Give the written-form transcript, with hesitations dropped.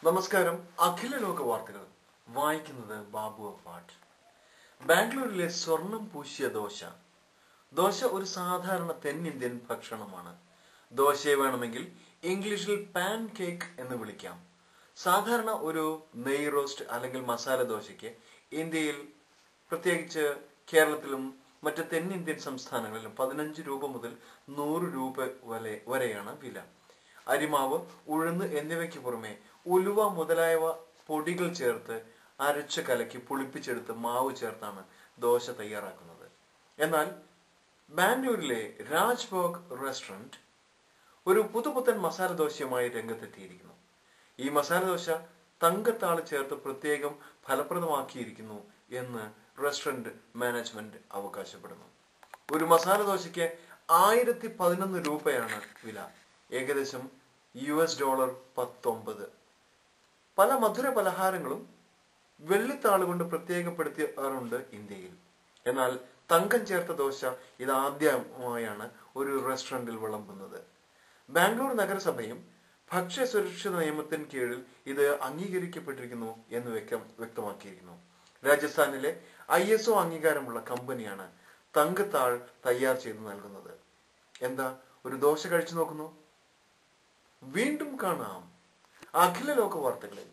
നമസ്കാരം. അഖില ലോക വാർത്തകൾ വായിക്കുന്നത് ബാബു അപ്പാട്ട്. ബാംഗ്ലൂരിലെ സ്വർണം പൂശിയ ദോശ. ദോശ ഒരു സാധാരണ തെന്നിന്ത്യൻ ഭക്ഷണമാണ്. ദോശയെ വേണമെങ്കിൽ ഇംഗ്ലീഷിൽ പാൻ കേക്ക് എന്ന് വിളിക്കാം. സാധാരണ ഒരു നെയ് റോസ്റ്റ് അല്ലെങ്കിൽ മസാല ദോശയ്ക്ക് ഇന്ത്യയിൽ, പ്രത്യേകിച്ച് കേരളത്തിലും മറ്റ് തെന്നിന്ത്യൻ സംസ്ഥാനങ്ങളിലും 15 രൂപ മുതൽ 100 രൂപ വരെയാണ് വില. അരിമാവ്, ഉഴുന്ന് എന്നിവയ്ക്ക് പുറമെ ഉലുവ മുതലായവ പൊടികൾ ചേർത്ത് അരച്ച് കലക്കി പുളിപ്പിച്ചെടുത്ത് മാവ് ചേർത്താണ് ദോശ തയ്യാറാക്കുന്നത്. എന്നാൽ ബാംഗ്ലൂരിലെ രാജ്ഭോഗ് റെസ്റ്റോറന്റ് ഒരു പുതുപുത്തൻ മസാല ദോശയുമായി രംഗത്തെത്തിയിരിക്കുന്നു. ഈ മസാല ദോശ തങ്കത്താള് ചേർത്ത് പ്രത്യേകം ഫലപ്രദമാക്കിയിരിക്കുന്നു എന്ന് റെസ്റ്റോറന്റ് മാനേജ്മെന്റ് അവകാശപ്പെടുന്നു. ഒരു മസാല ദോശയ്ക്ക് 1011 രൂപയാണ് വില, ഏകദേശം $19. പല മധുര പലഹാരങ്ങളും വെള്ളിത്താളുകൊണ്ട് പ്രത്യേകപ്പെടുത്തിയാറുണ്ട് ഇന്ത്യയിൽ. എന്നാൽ തങ്കം ചേർത്ത ദോശ ഇതാദ്യമായാണ് ഒരു റെസ്റ്റോറന്റിൽ വിളമ്പുന്നത്. ബാംഗ്ലൂർ നഗരസഭയും ഭക്ഷ്യ സുരക്ഷിത നിയമത്തിന് കീഴിൽ ഇത് അംഗീകരിക്കപ്പെട്ടിരിക്കുന്നു എന്ന് വ്യക്തമാക്കിയിരിക്കുന്നു. രാജസ്ഥാനിലെ ISO അംഗീകാരമുള്ള കമ്പനിയാണ് തങ്കത്താൾ തയ്യാർ ചെയ്ത് നൽകുന്നത്. എന്താ, ഒരു ദോശ കഴിച്ചു നോക്കുന്നു? വീണ്ടും കാണാം അഖില ലോക വാർത്തകളിൽ.